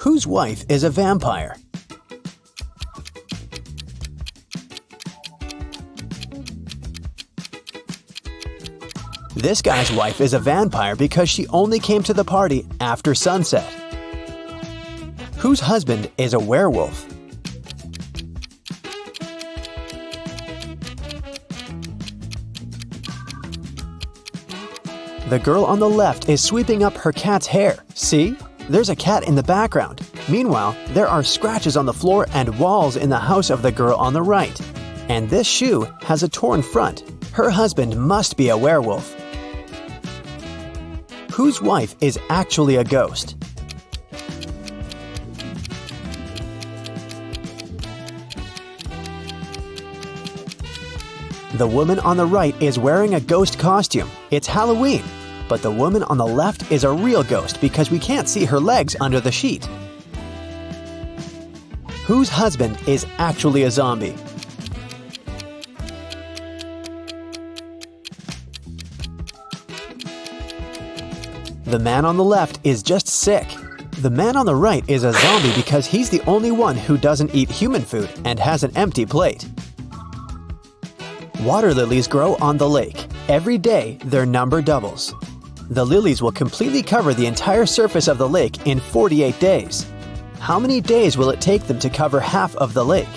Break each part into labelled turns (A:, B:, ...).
A: Whose wife is a vampire? This guy's wife is a vampire because she only came to the party after sunset. Whose husband is a werewolf? The girl on the left is sweeping up her cat's hair. See? There's a cat in the background. Meanwhile, there are scratches on the floor and walls in the house of the girl on the right. And this shoe has a torn front. Her husband must be a werewolf. Whose wife is actually a ghost? The woman on the right is wearing a ghost costume. It's Halloween. But the woman on the left is a real ghost because we can't see her legs under the sheet. Whose husband is actually a zombie? The man on the left is just sick. The man on the right is a zombie because he's the only one who doesn't eat human food and has an empty plate. Water lilies grow on the lake. Every day, their number doubles. The lilies will completely cover the entire surface of the lake in 48 days. How many days will it take them to cover half of the lake?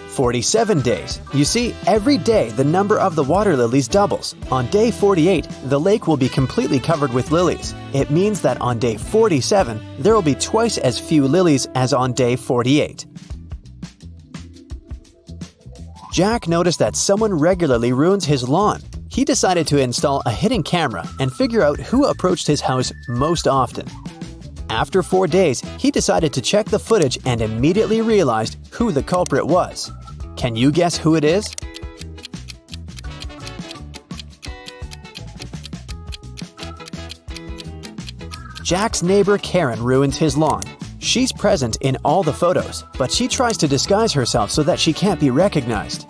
A: 47 days. You see, every day the number of the water lilies doubles. On day 48, the lake will be completely covered with lilies. It means that on day 47, there will be twice as few lilies as on day 48. Jack noticed that someone regularly ruins his lawn. He decided to install a hidden camera and figure out who approached his house most often. After 4 days, he decided to check the footage and immediately realized who the culprit was. Can you guess who it is? Jack's neighbor Karen ruins his lawn. She's present in all the photos, but she tries to disguise herself so that she can't be recognized.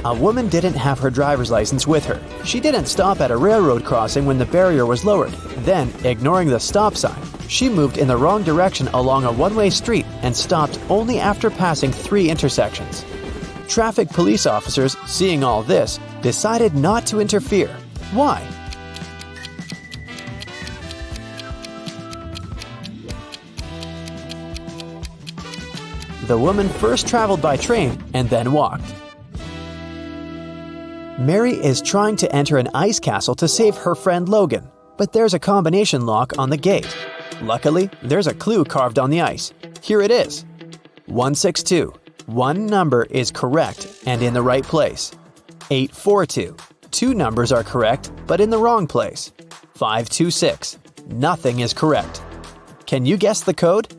A: A woman didn't have her driver's license with her. She didn't stop at a railroad crossing when the barrier was lowered. Then, ignoring the stop sign, she moved in the wrong direction along a one-way street and stopped only after passing 3 intersections. Traffic police officers, seeing all this, decided not to interfere. Why? The woman first traveled by train and then walked. Mary is trying to enter an ice castle to save her friend Logan, but there's a combination lock on the gate. Luckily, there's a clue carved on the ice. Here it is. 162. One number is correct and in the right place. 842. 2 numbers are correct, but in the wrong place. 526. Nothing is correct. Can you guess the code?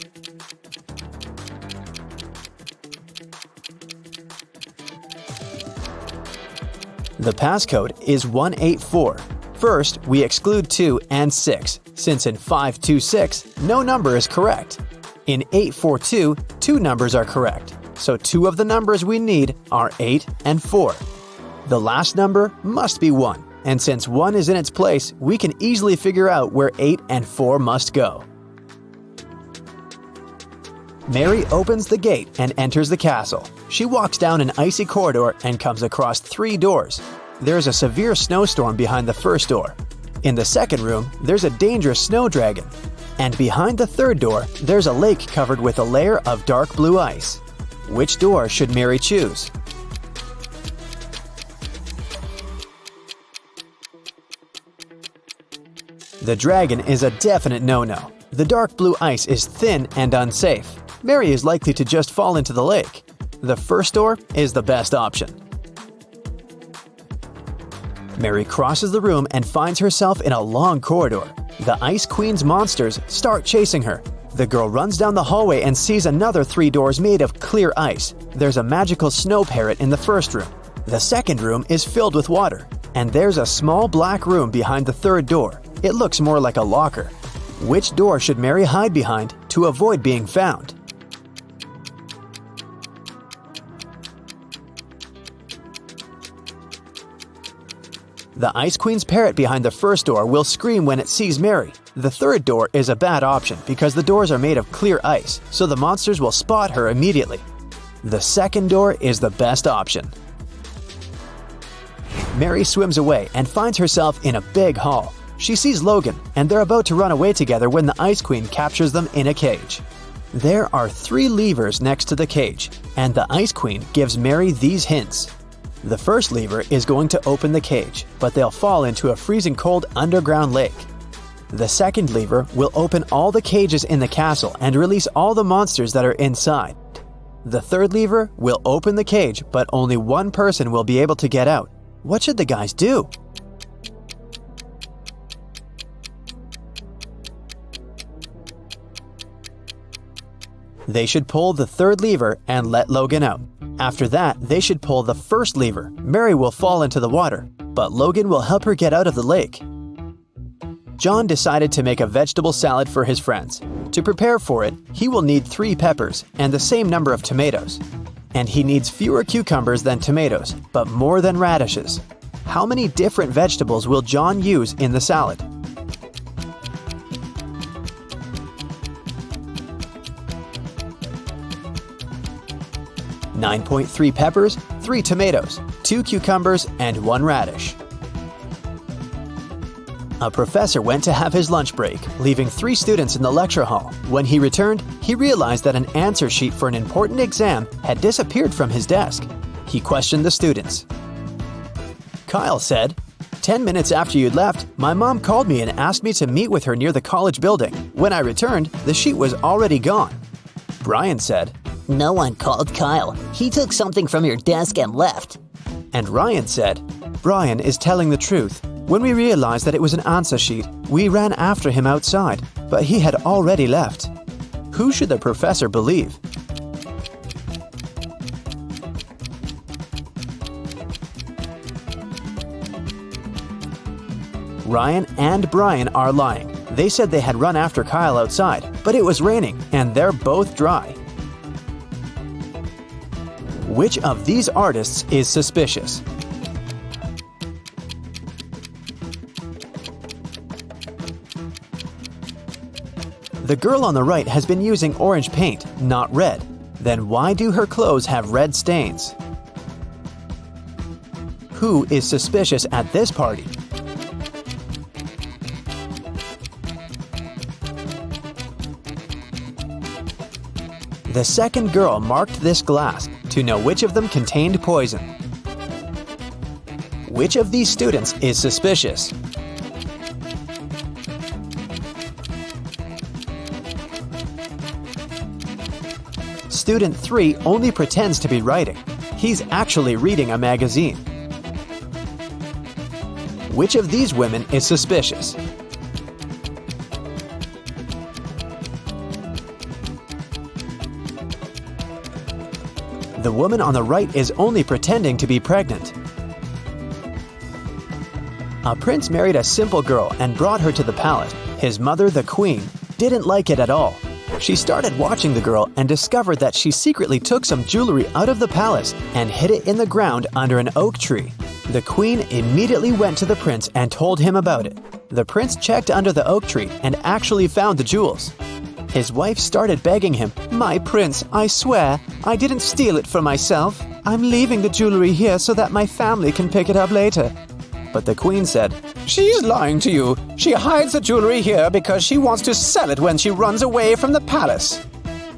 A: The passcode is 184. First, we exclude 2 and 6, since in 526, no number is correct. In 842, 2 numbers are correct, so 2 of the numbers we need are 8 and 4. The last number must be 1, and since 1 is in its place, we can easily figure out where 8 and 4 must go. Mary opens the gate and enters the castle. She walks down an icy corridor and comes across 3 doors. There's a severe snowstorm behind the first door. In the second room, there's a dangerous snow dragon. And behind the third door, there's a lake covered with a layer of dark blue ice. Which door should Mary choose? The dragon is a definite no-no. The dark blue ice is thin and unsafe. Mary is likely to just fall into the lake. The first door is the best option. Mary crosses the room and finds herself in a long corridor. The Ice Queen's monsters start chasing her. The girl runs down the hallway and sees another 3 doors made of clear ice. There's a magical snow parrot in the first room. The second room is filled with water. And there's a small black room behind the third door. It looks more like a locker. Which door should Mary hide behind to avoid being found? The Ice Queen's parrot behind the first door will scream when it sees Mary. The third door is a bad option because the doors are made of clear ice, so the monsters will spot her immediately. The second door is the best option. Mary swims away and finds herself in a big hall. She sees Logan, and they're about to run away together when the Ice Queen captures them in a cage. There are 3 levers next to the cage, and the Ice Queen gives Mary these hints. The first lever is going to open the cage, but they'll fall into a freezing cold underground lake. The second lever will open all the cages in the castle and release all the monsters that are inside. The third lever will open the cage, but only one person will be able to get out. What should the guys do? They should pull the third lever and let Logan out. After that, they should pull the first lever. Mary will fall into the water, but Logan will help her get out of the lake. John decided to make a vegetable salad for his friends. To prepare for it, he will need 3 peppers and the same number of tomatoes. And he needs fewer cucumbers than tomatoes, but more than radishes. How many different vegetables will John use in the salad? .3 peppers, 3 tomatoes, 2 cucumbers, and 1 radish. A professor went to have his lunch break, leaving 3 students in the lecture hall. When he returned, he realized that an answer sheet for an important exam had disappeared from his desk. He questioned the students. Kyle said, "10 minutes after you'd left, my mom called me and asked me to meet with her near the college building. When I returned, the sheet was already gone." Brian said,
B: "No one called Kyle. He took something from your desk and left."
A: And Ryan said, "Brian is telling the truth. When we realized that it was an answer sheet, we ran after him outside, but he had already left." Who should the professor believe? Ryan and Brian are lying. They said they had run after Kyle outside, but it was raining and they're both dry. Which of these artists is suspicious? The girl on the right has been using orange paint, not red. Then why do her clothes have red stains? Who is suspicious at this party? The second girl marked this glass to know which of them contained poison. Which of these students is suspicious? Student 3 only pretends to be writing. He's actually reading a magazine. Which of these women is suspicious? The woman on the right is only pretending to be pregnant. A prince married a simple girl and brought her to the palace. His mother, the queen, didn't like it at all. She started watching the girl and discovered that she secretly took some jewelry out of the palace and hid it in the ground under an oak tree. The queen immediately went to the prince and told him about it. The prince checked under the oak tree and actually found the jewels. His wife started begging him, "My prince, I swear, I didn't steal it for myself. I'm leaving the jewelry here so that my family can pick it up later." But the queen said, "She's lying to you. She hides the jewelry here because she wants to sell it when she runs away from the palace."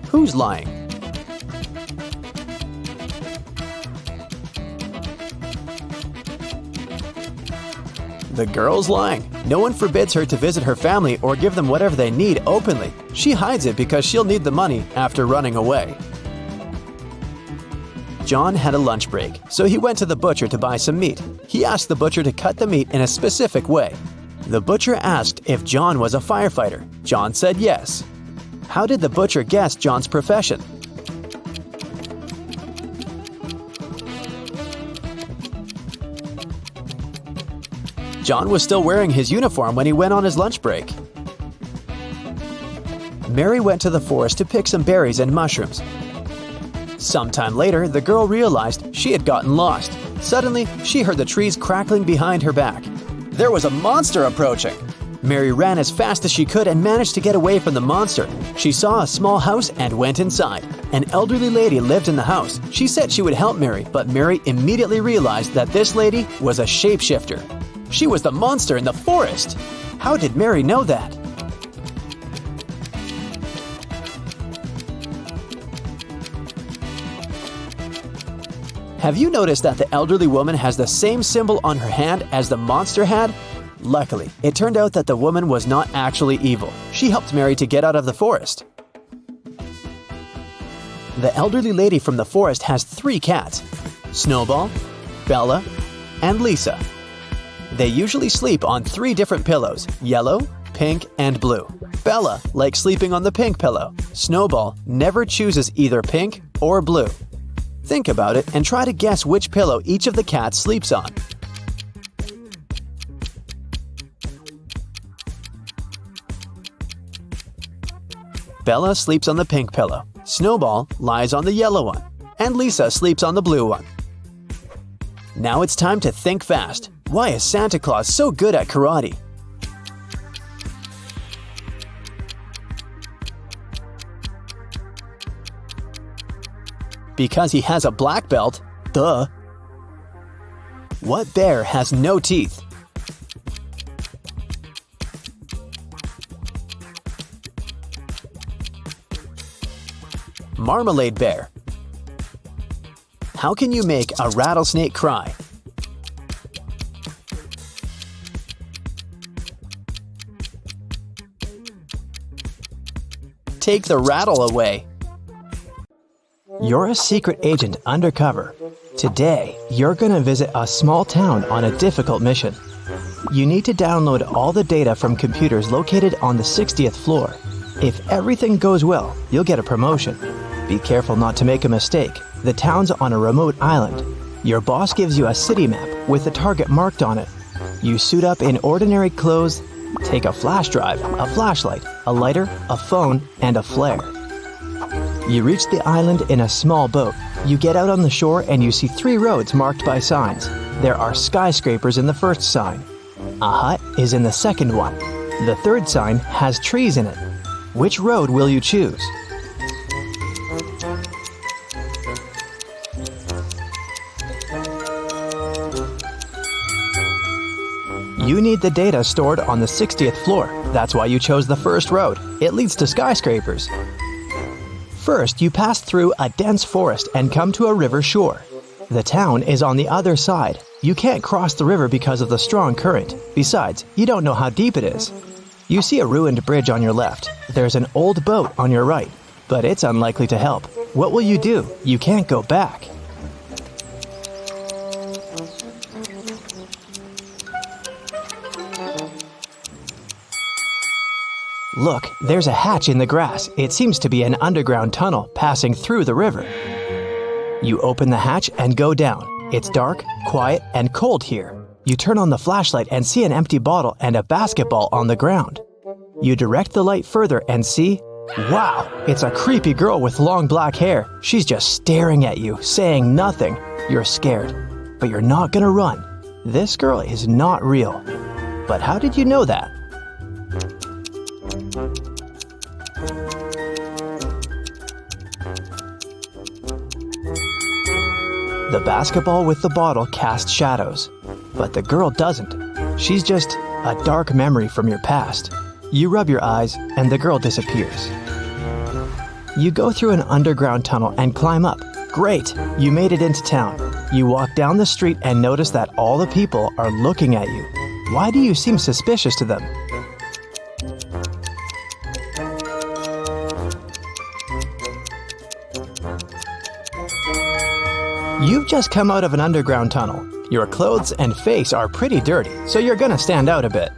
A: Who's lying? The girl's lying. No one forbids her to visit her family or give them whatever they need openly. She hides it because she'll need the money after running away. John had a lunch break, so he went to the butcher to buy some meat. He asked the butcher to cut the meat in a specific way. The butcher asked if John was a firefighter. John said yes. How did the butcher guess John's profession? John was still wearing his uniform when he went on his lunch break. Mary went to the forest to pick some berries and mushrooms. Sometime later, the girl realized she had gotten lost. Suddenly, she heard the trees crackling behind her back. There was a monster approaching! Mary ran as fast as she could and managed to get away from the monster. She saw a small house and went inside. An elderly lady lived in the house. She said she would help Mary, but Mary immediately realized that this lady was a shapeshifter. She was the monster in the forest! How did Mary know that? Have you noticed that the elderly woman has the same symbol on her hand as the monster had? Luckily, it turned out that the woman was not actually evil. She helped Mary to get out of the forest. The elderly lady from the forest has 3 cats: Snowball, Bella, and Lisa. They usually sleep on 3 different pillows: yellow, pink, and blue. Bella likes sleeping on the pink pillow. Snowball never chooses either pink or blue. Think about it and try to guess which pillow each of the cats sleeps on. Bella sleeps on the pink pillow, Snowball lies on the yellow one, and Lisa sleeps on the blue one. Now it's time to think fast. Why is Santa Claus so good at karate? Because he has a black belt, duh. What bear has no teeth? Marmalade bear. How can you make a rattlesnake cry? Take the rattle away. You're a secret agent undercover. Today, you're gonna visit a small town on a difficult mission. You need to download all the data from computers located on the 60th floor. If everything goes well, you'll get a promotion. Be careful not to make a mistake. The town's on a remote island. Your boss gives you a city map with the target marked on it. You suit up in ordinary clothes, take a flash drive, a flashlight, a lighter, a phone, and a flare. You reach the island in a small boat. You get out on the shore and you see 3 roads marked by signs. There are skyscrapers in the first sign. A hut is in the second one. The third sign has trees in it. Which road will you choose? You need the data stored on the 60th floor. That's why you chose the first road. It leads to skyscrapers. First, you pass through a dense forest and come to a river shore. The town is on the other side. You can't cross the river because of the strong current. Besides, you don't know how deep it is. You see a ruined bridge on your left. There's an old boat on your right, but it's unlikely to help. What will you do? You can't go back. Look, there's a hatch in the grass. It seems to be an underground tunnel passing through the river. You open the hatch and go down. It's dark, quiet, and cold here. You turn on the flashlight and see an empty bottle and a basketball on the ground. You direct the light further and see, wow, it's a creepy girl with long black hair. She's just staring at you, saying nothing. You're scared, but you're not gonna run. This girl is not real. But how did you know that? The basketball with the bottle casts shadows, but the girl doesn't. She's just a dark memory from your past. You rub your eyes, and the girl disappears. You go through an underground tunnel and climb up. Great! You made it into town. You walk down the street and notice that all the people are looking at you. Why do you seem suspicious to them? You've just come out of an underground tunnel. Your clothes and face are pretty dirty, so you're gonna stand out a bit.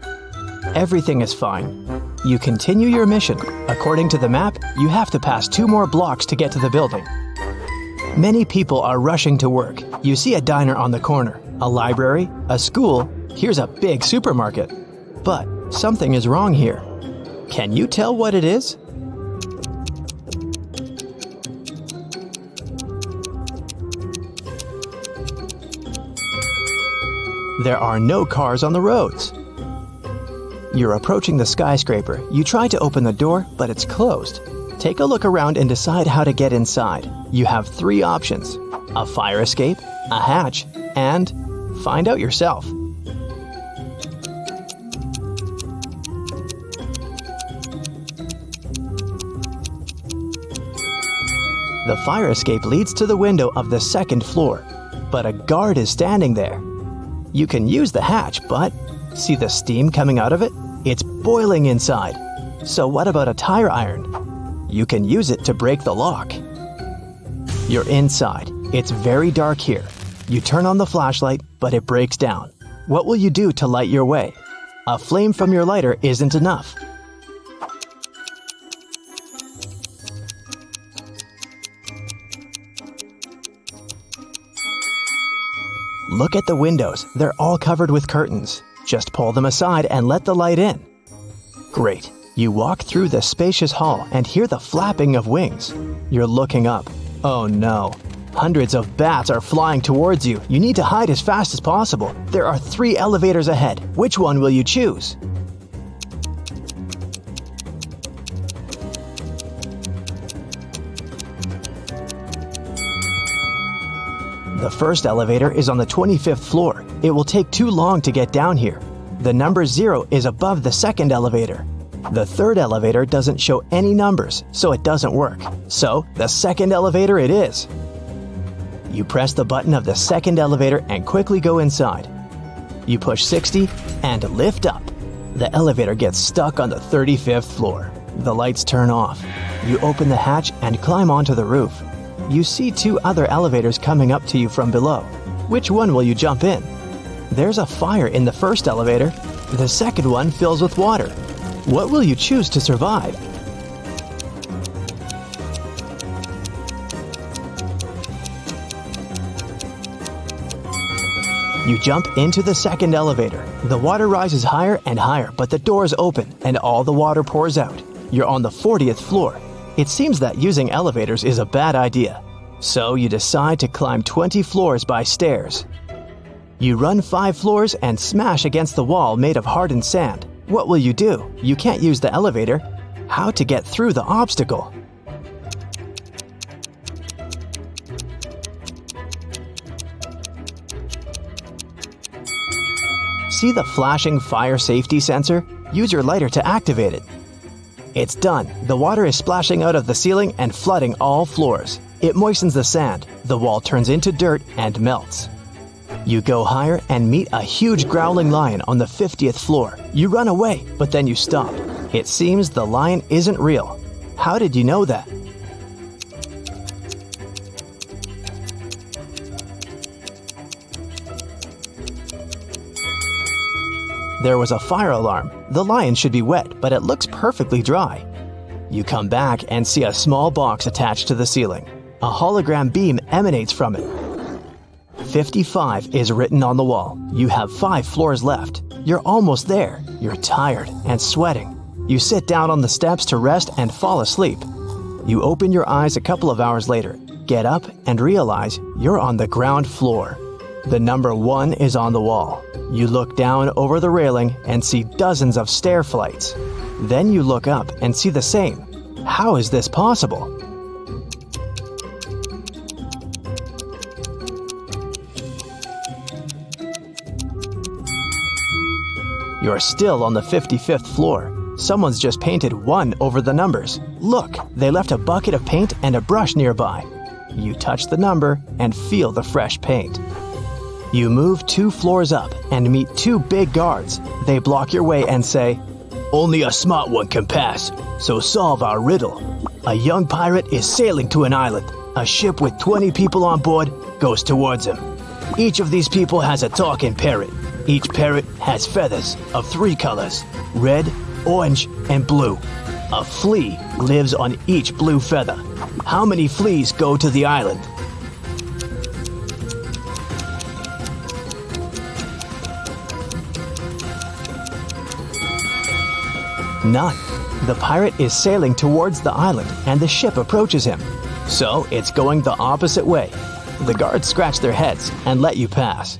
A: Everything is fine. You continue your mission. According to the map, you have to pass 2 more blocks to get to the building. Many people are rushing to work. You see a diner on the corner, a library, a school. Here's a big supermarket. But something is wrong here. Can you tell what it is? There are no cars on the roads. You're approaching the skyscraper. You try to open the door, but it's closed. Take a look around and decide how to get inside. You have 3 options: a fire escape, a hatch, and find out yourself. The fire escape leads to the window of the 2nd floor, but a guard is standing there. You can use the hatch, but see the steam coming out of it? It's boiling inside. So what about a tire iron? You can use it to break the lock. You're inside. It's very dark here. You turn on the flashlight, but it breaks down. What will you do to light your way? A flame from your lighter isn't enough. Look at the windows. They're all covered with curtains. Just pull them aside and let the light in. Great. You walk through the spacious hall and hear the flapping of wings. You're looking up. Oh no. Hundreds of bats are flying towards you. You need to hide as fast as possible. There are 3 elevators ahead. Which one will you choose? The first elevator is on the 25th floor. It will take too long to get down here. The number 0 is above the 2nd elevator. The 3rd elevator doesn't show any numbers, so it doesn't work. So, the 2nd elevator it is. You press the button of the 2nd elevator and quickly go inside. You push 60 and lift up. The elevator gets stuck on the 35th floor. The lights turn off. You open the hatch and climb onto the roof. You see 2 other elevators coming up to you from below. Which one will you jump in? There's a fire in the 1st elevator. The 2nd one fills with water. What will you choose to survive? You jump into the 2nd elevator. The water rises higher and higher, but the doors open and all the water pours out. You're on the 40th floor. It seems that using elevators is a bad idea. So you decide to climb 20 floors by stairs. You run 5 floors and smash against the wall made of hardened sand. What will you do? You can't use the elevator. How to get through the obstacle? See the flashing fire safety sensor? Use your lighter to activate it. It's done. The water is splashing out of the ceiling and flooding all floors. It moistens the sand. The wall turns into dirt and melts. You go higher and meet a huge growling lion on the 50th floor. You run away, but then you stop. It seems the lion isn't real. How did you know that? There was a fire alarm. The lion should be wet, but it looks perfectly dry. You come back and see a small box attached to the ceiling. A hologram beam emanates from it. 55 is written on the wall. You have 5 floors left. You're almost there. You're tired and sweating. You sit down on the steps to rest and fall asleep. You open your eyes a couple of hours later, get up and realize you're on the ground floor. The number 1 is on the wall. You look down over the railing and see dozens of stair flights. Then you look up and see the same. How is this possible? You're still on the 55th floor. Someone's just painted 1 over the numbers. Look, they left a bucket of paint and a brush nearby. You touch the number and feel the fresh paint. You move 2 floors up and meet 2 big guards. They block your way and say, "Only a smart one can pass, so solve our riddle." A young pirate is sailing to an island. A ship with 20 people on board goes towards him. Each of these people has a talking parrot. Each parrot has feathers of 3 colors: red, orange, and blue. A flea lives on each blue feather. How many fleas go to the island? None. The pirate is sailing towards the island and the ship approaches him. So it's going the opposite way. The guards scratch their heads and let you pass.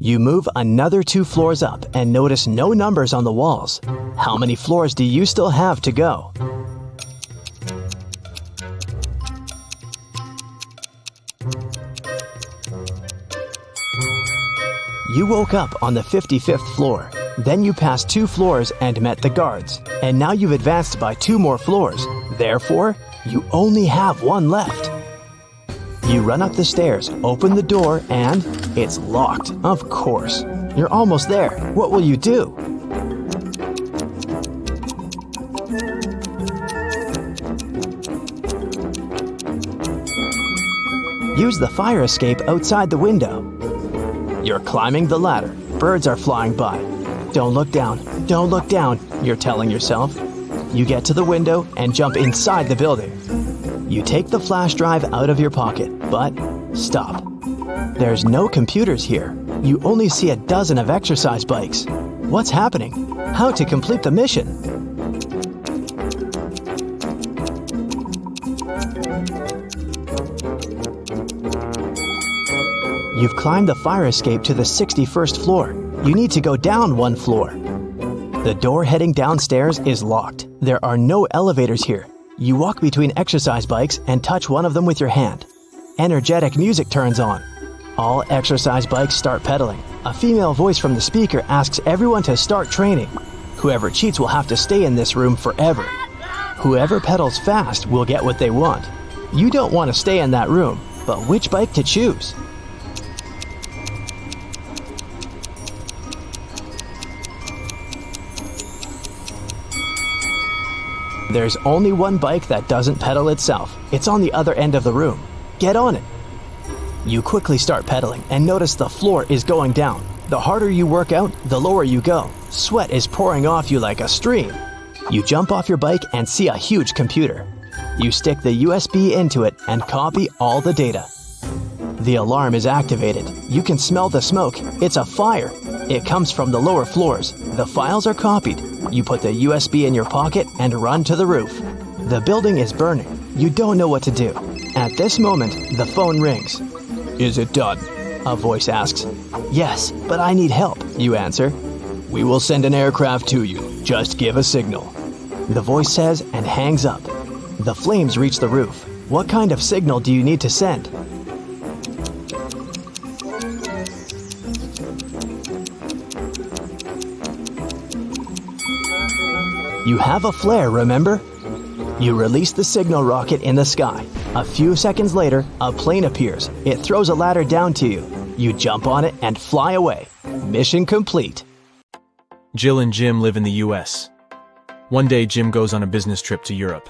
A: You move another 2 floors up and notice no numbers on the walls. How many floors do you still have to go? You woke up on the 55th floor. Then you passed 2 floors and met the guards. And now you've advanced by 2 more floors. Therefore, you only have 1 left. You run up the stairs, open the door, and it's locked, of course. You're almost there. What will you do? Use the fire escape outside the window. You're climbing the ladder. Birds are flying by. Don't look down. Don't look down, you're telling yourself. You get to the window and jump inside the building. You take the flash drive out of your pocket, but stop. There's no computers here. You only see a dozen of exercise bikes. What's happening? How to complete the mission? You've climbed the fire escape to the 61st floor. You need to go down 1 floor. The door heading downstairs is locked. There are no elevators here. You walk between exercise bikes and touch one of them with your hand. Energetic music turns on. All exercise bikes start pedaling. A female voice from the speaker asks everyone to start training. Whoever cheats will have to stay in this room forever. Whoever pedals fast will get what they want. You don't want to stay in that room, but which bike to choose? There's only one bike that doesn't pedal itself. It's on the other end of the room. Get on it. You quickly start pedaling and notice the floor is going down. The harder you work out, the lower you go. Sweat is pouring off you like a stream. You jump off your bike and see a huge computer. You stick the USB into it and copy all the data. The alarm is activated. You can smell the smoke. It's a fire. It comes from the lower floors. The files are copied. You put the USB in your pocket and run to the roof. The building is burning. You don't know what to do. At this moment, the phone rings. "Is it done?" a voice asks. "Yes, but I need help," you answer. "We will send an aircraft to you. Just give a signal," the voice says and hangs up. The flames reach the roof. What kind of signal do you need to send? You have a flare, remember? You release the signal rocket in the sky. A few seconds later, a plane appears. It throws a ladder down to you. You jump on it and fly away. Mission complete.
C: Jill and Jim live in the US. One day, Jim goes on a business trip to Europe.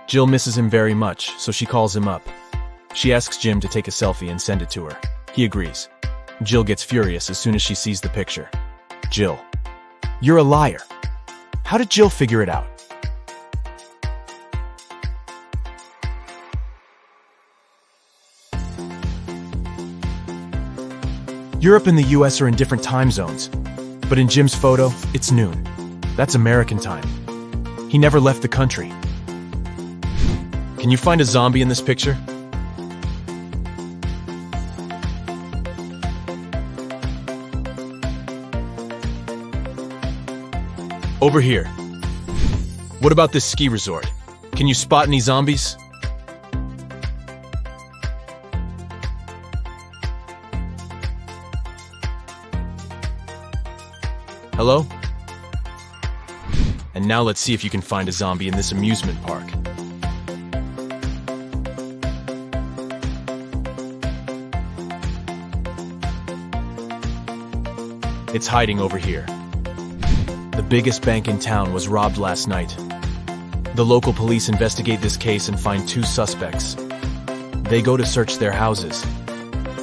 C: Jill misses him very much, so she calls him up. She asks Jim to take a selfie and send it to her. He agrees. Jill gets furious as soon as she sees the picture. Jill, you're a liar. How did Jill figure it out? Europe and the US are in different time zones, but in Jim's photo, it's noon. That's American time. He never left the country. Can you find a zombie in this picture? Over here. What about this ski resort? Can you spot any zombies? Hello? And now let's see if you can find a zombie in this amusement park. It's hiding over here. The biggest bank in town was robbed last night. The local police investigate this case and find 2 suspects. They go to search their houses.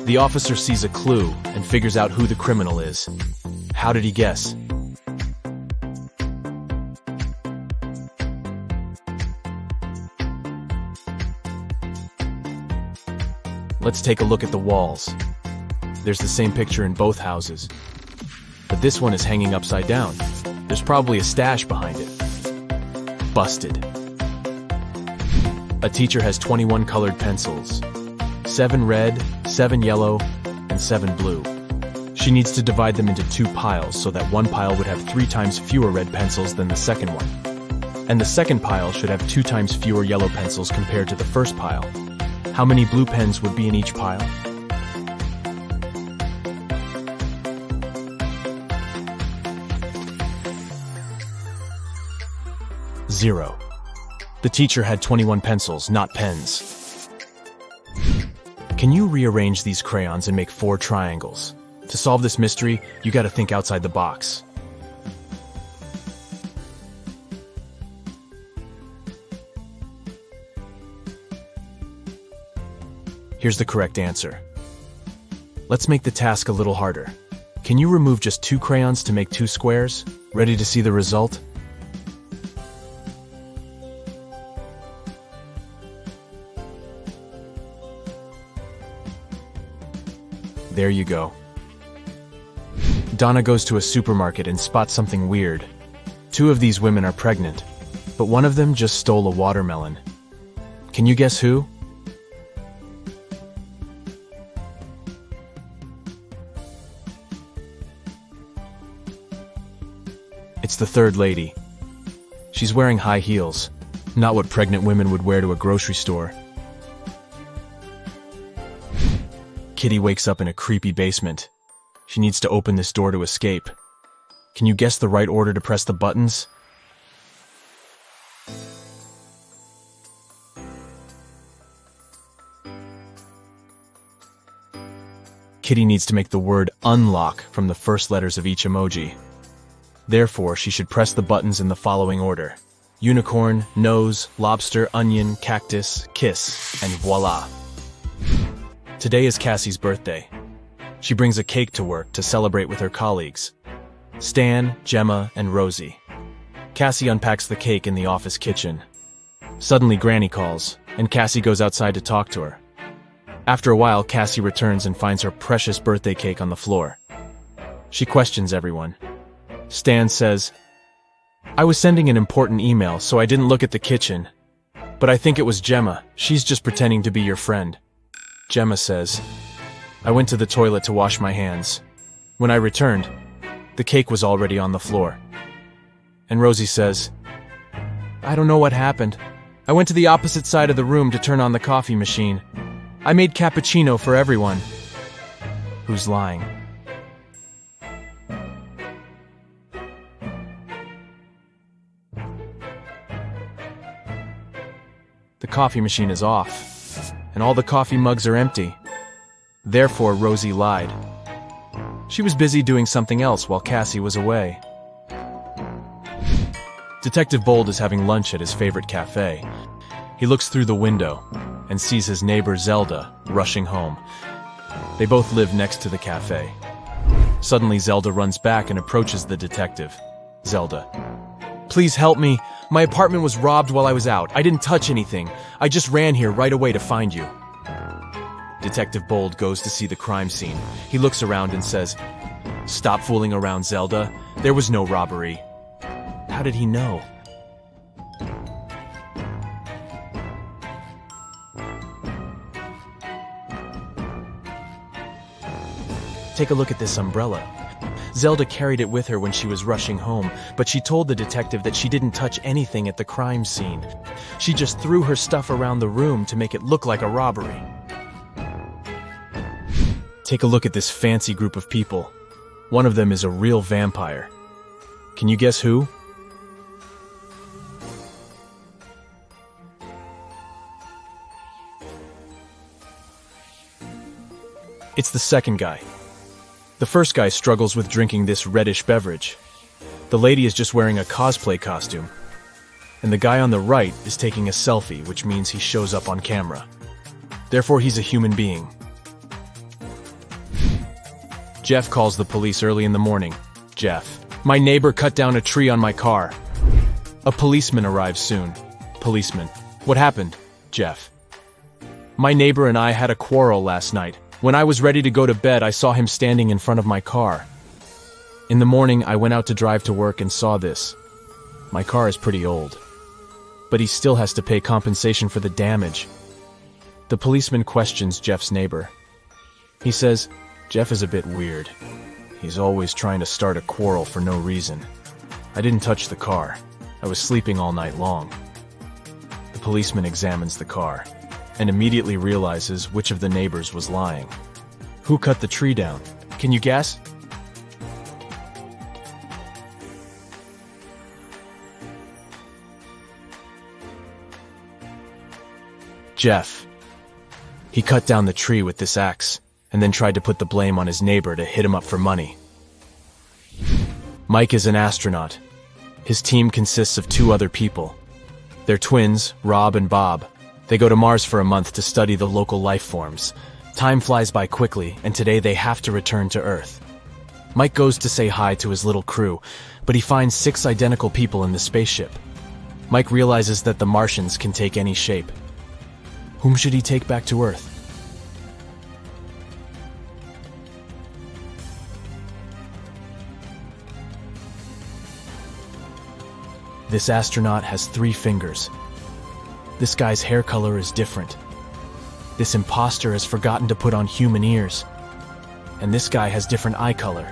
C: The officer sees a clue and figures out who the criminal is. How did he guess? Let's take a look at the walls. There's the same picture in both houses, but this one is hanging upside down. There's probably a stash behind it. Busted. A teacher has 21 colored pencils. 7 red, 7 yellow, and 7 blue. She needs to divide them into 2 piles so that one pile would have 3 times fewer red pencils than the second one. And the second pile should have 2 times fewer yellow pencils compared to the first pile. How many blue pens would be in each pile? 0. The teacher had 21 pencils, not pens. Can you rearrange these crayons and make 4 triangles? To solve this mystery, you gotta think outside the box. Here's the correct answer. Let's make the task a little harder. Can you remove just 2 crayons to make 2 squares? Ready to see the result? There you go. Donna goes to a supermarket and spots something weird. 2 of these women are pregnant, but one of them just stole a watermelon. Can you guess who? It's the third lady. She's wearing high heels, not what pregnant women would wear to a grocery store. Kitty wakes up in a creepy basement. She needs to open this door to escape. Can you guess the right order to press the buttons? Kitty needs to make the word unlock from the first letters of each emoji. Therefore, she should press the buttons in the following order: unicorn, nose, lobster, onion, cactus, kiss, and voila. Today is Cassie's birthday. She brings a cake to work to celebrate with her colleagues, Stan, Gemma, and Rosie. Cassie unpacks the cake in the office kitchen. Suddenly, Granny calls, and Cassie goes outside to talk to her. After a while, Cassie returns and finds her precious birthday cake on the floor. She questions everyone. Stan says, "I was sending an important email, so I didn't look at the kitchen. But I think it was Gemma. She's just pretending to be your friend." Gemma says, "I went to the toilet to wash my hands. When I returned, the cake was already on the floor." And Rosie says, "I don't know what happened. I went to the opposite side of the room to turn on the coffee machine. I made cappuccino for everyone." Who's lying? The coffee machine is off, and all the coffee mugs are empty. Therefore, Rosie lied. She was busy doing something else while Cassie was away. Detective Bold is having lunch at his favorite cafe. He looks through the window and sees his neighbor Zelda rushing home. They both live next to the cafe. Suddenly, Zelda runs back and approaches the detective. Zelda: "Please help me. My apartment was robbed while I was out. I didn't touch anything. I just ran here right away to find you." Detective Bold goes to see the crime scene. He looks around and says, "Stop fooling around, Zelda. There was no robbery." How did he know? Take a look at this umbrella. Zelda carried it with her when she was rushing home, but she told the detective that she didn't touch anything at the crime scene. She just threw her stuff around the room to make it look like a robbery. Take a look at this fancy group of people. One of them is a real vampire. Can you guess who? It's the second guy. The first guy struggles with drinking this reddish beverage. The lady is just wearing a cosplay costume. And the guy on the right is taking a selfie, which means he shows up on camera. Therefore, he's a human being. Jeff calls the police early in the morning. Jeff: "My neighbor cut down a tree on my car." A policeman arrives soon. Policeman: "What happened?" Jeff: "My neighbor and I had a quarrel last night. When I was ready to go to bed, I saw him standing in front of my car. In the morning, I went out to drive to work and saw this. My car is pretty old, but he still has to pay compensation for the damage." The policeman questions Jeff's neighbor. He says, "Jeff is a bit weird. He's always trying to start a quarrel for no reason. I didn't touch the car. I was sleeping all night long. The policeman examines the car and immediately realizes which of the neighbors was lying. Who cut the tree down? Can you guess? Jeff. He cut down the tree with this axe and then tried to put the blame on his neighbor to hit him up for money. Mike is an astronaut. His team consists of 2 other people. They're twins, Rob and Bob. They go to Mars for a month to study the local life forms. Time flies by quickly, and today they have to return to Earth. Mike goes to say hi to his little crew, but he finds 6 identical people in the spaceship. Mike realizes that the Martians can take any shape. Whom should he take back to Earth? This astronaut has 3 fingers. This guy's hair color is different. This imposter has forgotten to put on human ears. And this guy has different eye color.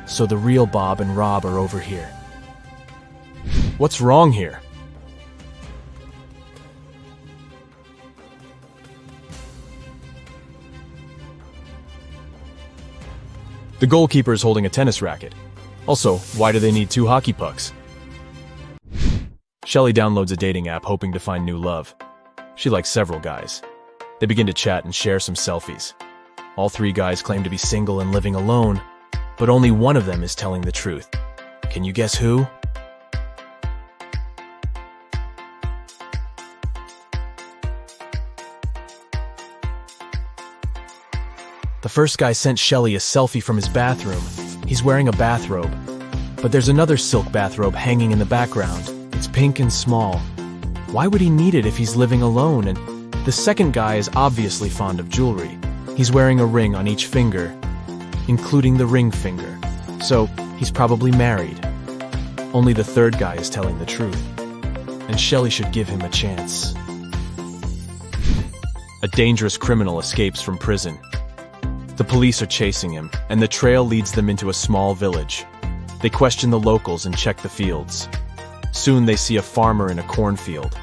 C: So the real Bob and Rob are over here. What's wrong here? The goalkeeper is holding a tennis racket. Also, why do they need 2 hockey pucks? Shelley downloads a dating app hoping to find new love. She likes several guys. They begin to chat and share some selfies. All 3 guys claim to be single and living alone, but only one of them is telling the truth. Can you guess who? The first guy sent Shelley a selfie from his bathroom. He's wearing a bathrobe, but there's another silk bathrobe hanging in the background. It's pink and small. Why would he need it if he's living alone? And the second guy is obviously fond of jewelry. He's wearing a ring on each finger, including the ring finger. So he's probably married. Only the third guy is telling the truth. And Shelley should give him a chance. A dangerous criminal escapes from prison. The police are chasing him, and the trail leads them into a small village. They question the locals and check the fields. Soon they see a farmer in a cornfield.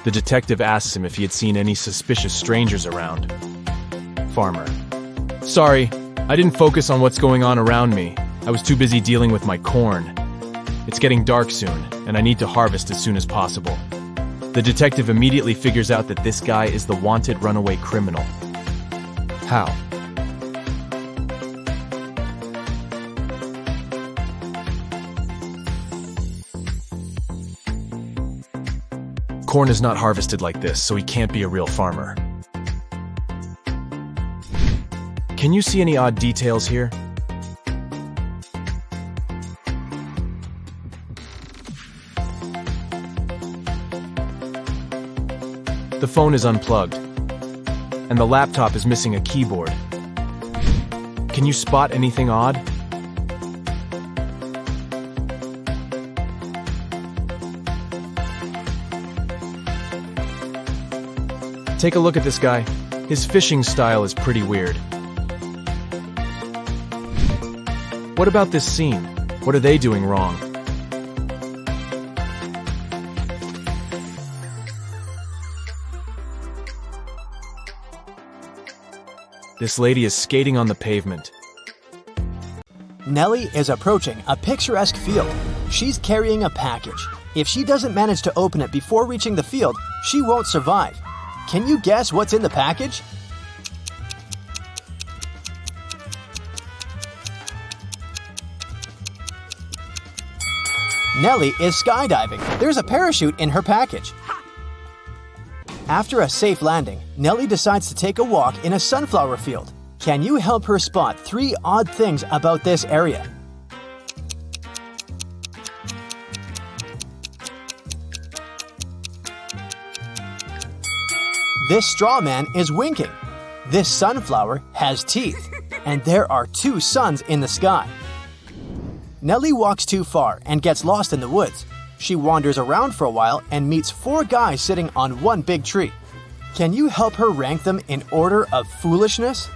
C: The detective asks him if he had seen any suspicious strangers around. Farmer: sorry, I didn't focus on what's going on around me. I was too busy dealing with my corn. It's getting dark soon, and I need to harvest as soon as possible. The detective immediately figures out that this guy is the wanted runaway criminal. How? Corn is not harvested like this, so he can't be a real farmer. Can you see any odd details here? The phone is unplugged, and the laptop is missing a keyboard. Can you spot anything odd? Take a look at this guy. His fishing style is pretty weird. What about this scene? What are they doing wrong? This lady is skating on the pavement.
A: Nellie is approaching a picturesque field. She's carrying a package. If she doesn't manage to open it before reaching the field, she won't survive. Can you guess what's in the package? Nellie is skydiving. There's a parachute in her package. After a safe landing, Nellie decides to take a walk in a sunflower field. Can you help her spot 3 odd things about this area? This straw man is winking. This sunflower has teeth, and there are 2 suns in the sky. Nellie walks too far and gets lost in the woods. She wanders around for a while and meets 4 guys sitting on one big tree. Can you help her rank them in order of foolishness?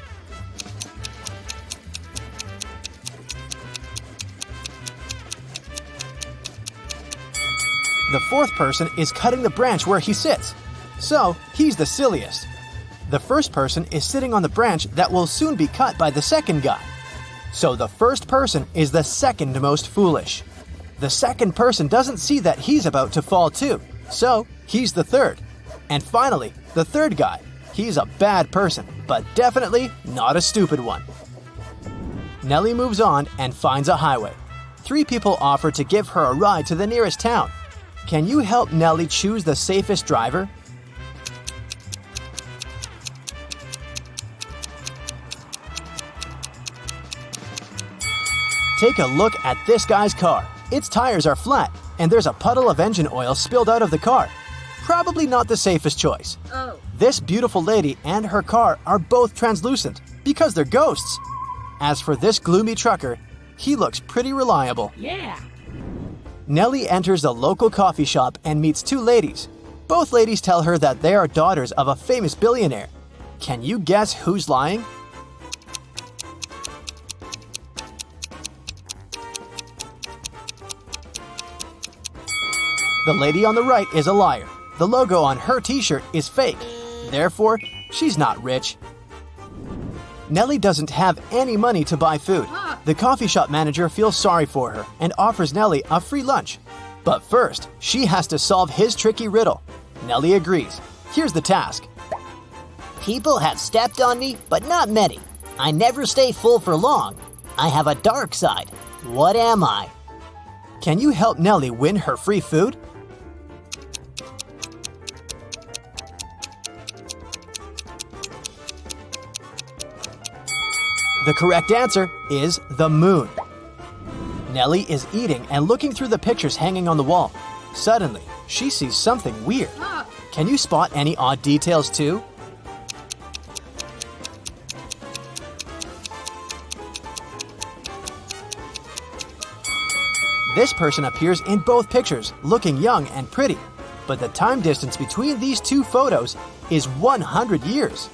A: The fourth person is cutting the branch where he sits. So, he's the silliest. The first person is sitting on the branch that will soon be cut by the second guy. So the first person is the second most foolish. The second person doesn't see that he's about to fall too. So, he's the third. And finally, the third guy. He's a bad person, but definitely not a stupid one. Nellie moves on and finds a highway. 3 people offer to give her a ride to the nearest town. Can you help Nellie choose the safest driver? Take a look at this guy's car. Its tires are flat, and there's a puddle of engine oil spilled out of the car. Probably not the safest choice. This beautiful lady and her car are both translucent because they're ghosts. As for this gloomy trucker, he looks pretty reliable.
D: Yeah.
A: Nellie enters a local coffee shop and meets 2 ladies. Both ladies tell her that they are daughters of a famous billionaire. Can you guess who's lying? The lady on the right is a liar. The logo on her t-shirt is fake. Therefore, she's not rich. Nellie doesn't have any money to buy food. The coffee shop manager feels sorry for her and offers Nellie a free lunch. But first, she has to solve his tricky riddle. Nellie agrees. Here's the task.
B: People have stepped on me, but not many. I never stay full for long. I have a dark side. What am I?
A: Can you help Nellie win her free food? The correct answer is the moon. Nellie is eating and looking through the pictures hanging on the wall. Suddenly, she sees something weird. Can you spot any odd details too? This person appears in both pictures, looking young and pretty. But the time distance between these 2 photos is 100 years.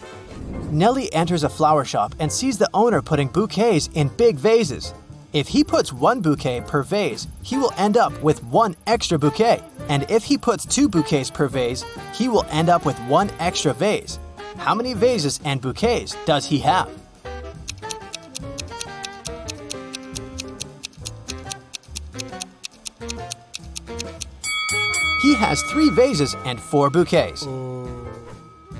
A: Nellie enters a flower shop and sees the owner putting bouquets in big vases. If he puts 1 bouquet per vase, he will end up with 1 extra bouquet. And if he puts 2 bouquets per vase, he will end up with 1 extra vase. How many vases and bouquets does he have? He has 3 vases and 4 bouquets.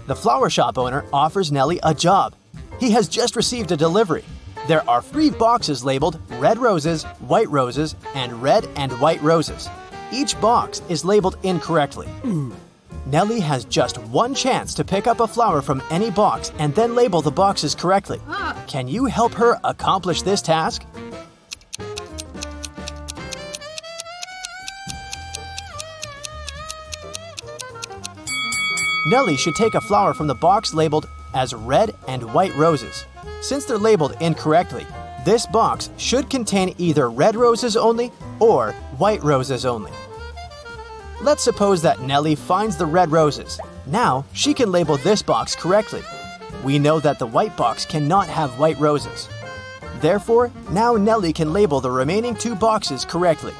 A: The flower shop owner offers Nellie a job. He has just received a delivery. There are 3 boxes labeled red roses, white roses, and red and white roses. Each box is labeled incorrectly. Nellie has just 1 chance to pick up a flower from any box and then label the boxes correctly. Can you help her accomplish this task? Nellie should take a flower from the box labeled as red and white roses. Since they're labeled incorrectly, this box should contain either red roses only or white roses only. Let's suppose that Nellie finds the red roses. Now, she can label this box correctly. We know that the white box cannot have white roses. Therefore, now Nellie can label the remaining 2 boxes correctly.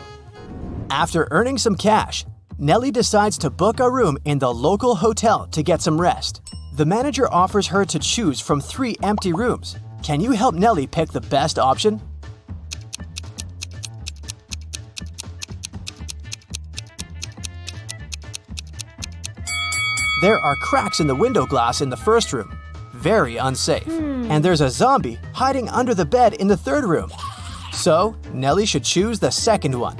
A: After earning some cash, Nellie decides to book a room in the local hotel to get some rest. The manager offers her to choose from 3 empty rooms. Can you help Nellie pick the best option? There are cracks in the window glass in the first room. Very unsafe. And there's a zombie hiding under the bed in the third room. So, Nellie should choose the second one.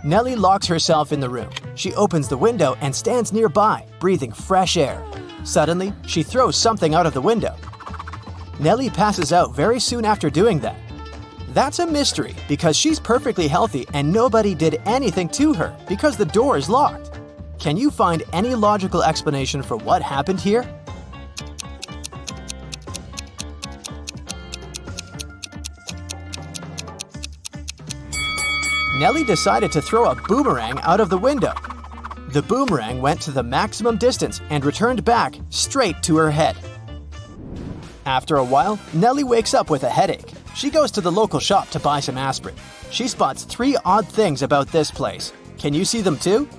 A: Nellie locks herself in the room. She opens the window and stands nearby, breathing fresh air. Suddenly, she throws something out of the window. Nellie passes out very soon after doing that. That's a mystery because she's perfectly healthy and nobody did anything to her because the door is locked. Can you find any logical explanation for what happened here? Nellie decided to throw a boomerang out of the window. The boomerang went to the maximum distance and returned back straight to her head. After a while, Nellie wakes up with a headache. She goes to the local shop to buy some aspirin. She spots 3 odd things about this place. Can you see them too?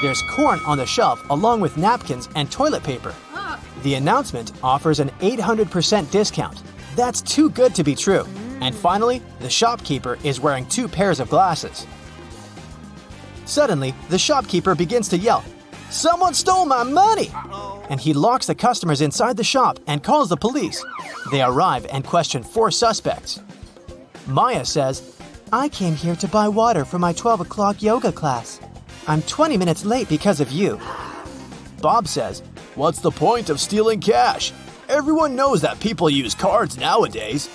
A: There's corn on the shelf along with napkins and toilet paper. The announcement offers an 800% discount. That's too good to be true. And finally, the shopkeeper is wearing 2 pairs of glasses. Suddenly, the shopkeeper begins to yell, "Someone stole my money!" And he locks the customers inside the shop and calls the police. They arrive and question 4 suspects. Maya says, "I came here to buy water for my 12 o'clock yoga class. I'm 20 minutes late because of you." Bob says, "What's the point of stealing cash? Everyone knows that people use cards nowadays."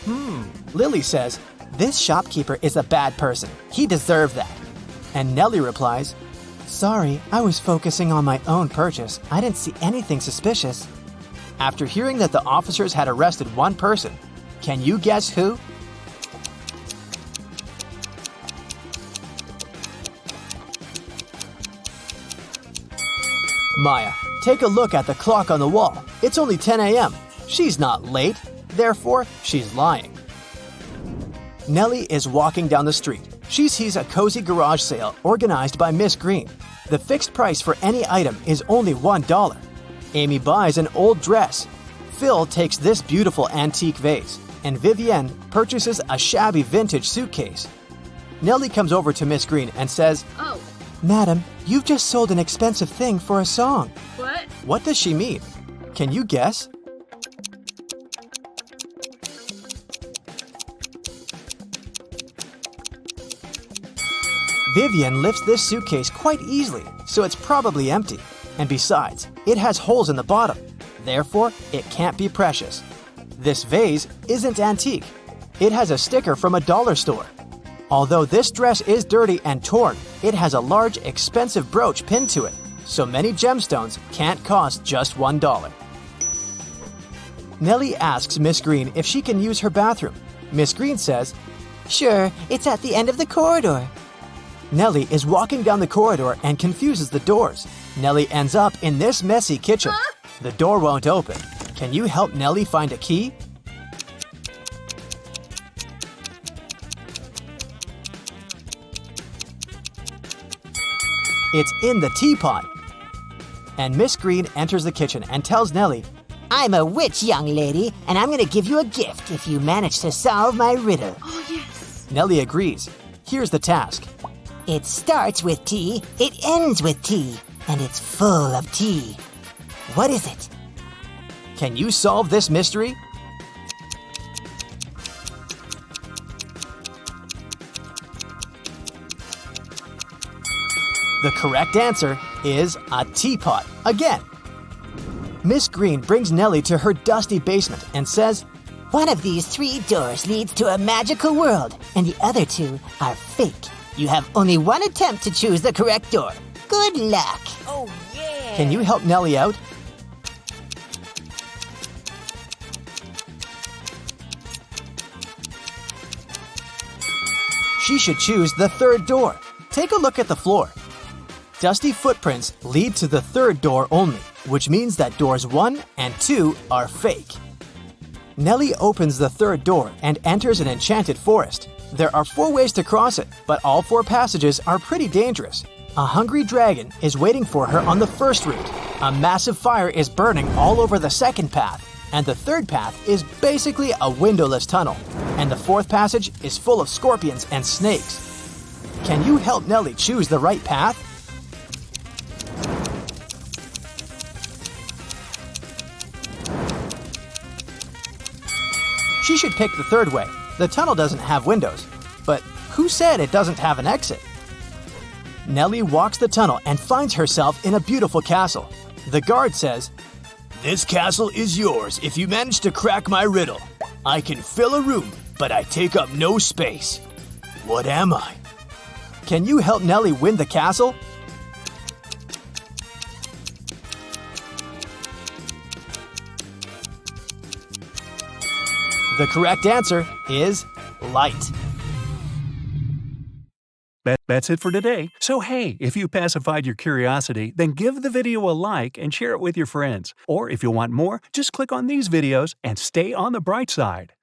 A: Lily says, "This shopkeeper is a bad person. He deserved that." And Nellie replies, "Sorry, I was focusing on my own purchase. I didn't see anything suspicious." After hearing that the officers had arrested one person, can you guess who? Maya, take a look at the clock on the wall. It's only 10 a.m. She's not late, therefore she's lying. Nellie is walking down the street. She sees a cozy garage sale organized by Miss Green. The fixed price for any item is only $1. Amy buys an old dress. Phil takes this beautiful antique vase, and Vivienne purchases a shabby vintage suitcase. Nellie comes over to Miss Green and says,
D: Oh,
A: "Madam, you've just sold an expensive thing for a song."
D: what?
A: What does she mean? Can you guess? Vivian lifts this suitcase quite easily, so it's probably empty. And besides, it has holes in the bottom. Therefore, it can't be precious. This vase isn't antique. It has a sticker from a dollar store. Although this dress is dirty and torn, it has a large, expensive brooch pinned to it, so many gemstones can't cost just $1. Nellie asks Miss Green if she can use her bathroom. Miss Green says,
B: Sure, it's at the end of the corridor.
A: Nellie is walking down the corridor and confuses the doors. Nellie ends up in this messy kitchen. The door won't open. Can you help Nellie find a key? It's in the teapot. And Miss Green enters the kitchen and tells Nellie,
B: I'm a witch, young lady, and I'm gonna give you a gift if you manage to solve my riddle.
D: Oh, yes.
A: Nellie agrees. Here's the task.
B: It starts with T, it ends with T, and it's full of tea. What is it?
A: Can you solve this mystery? The correct answer is a teapot again. Miss Green brings Nellie to her dusty basement and says,
B: One of these 3 doors leads to a magical world, and the other 2 are fake. You have only one attempt to choose the correct door. Good luck.
D: Oh, yeah.
A: Can you help Nellie out? She should choose the 3rd door. Take a look at the floor. Dusty footprints lead to the 3rd door only, which means that doors 1 and 2 are fake. Nellie opens the 3rd door and enters an enchanted forest. There are 4 ways to cross it, but all 4 passages are pretty dangerous. A hungry dragon is waiting for her on the first route. A massive fire is burning all over the 2nd path. And the 3rd path is basically a windowless tunnel. And the 4th passage is full of scorpions and snakes. Can you help Nellie choose the right path? She should pick the 3rd way. The tunnel doesn't have windows. But who said it doesn't have an exit? Nellie walks the tunnel and finds herself in a beautiful castle. The guard says, "This castle is yours if you manage to crack my riddle. I can fill a room, but I take up no space. What am I?" Can you help Nellie win the castle? The correct answer is light.
E: That's it for today. So hey, if you pacified your curiosity, then give the video a like and share it with your friends. Or if you want more, just click on these videos and stay on the bright side.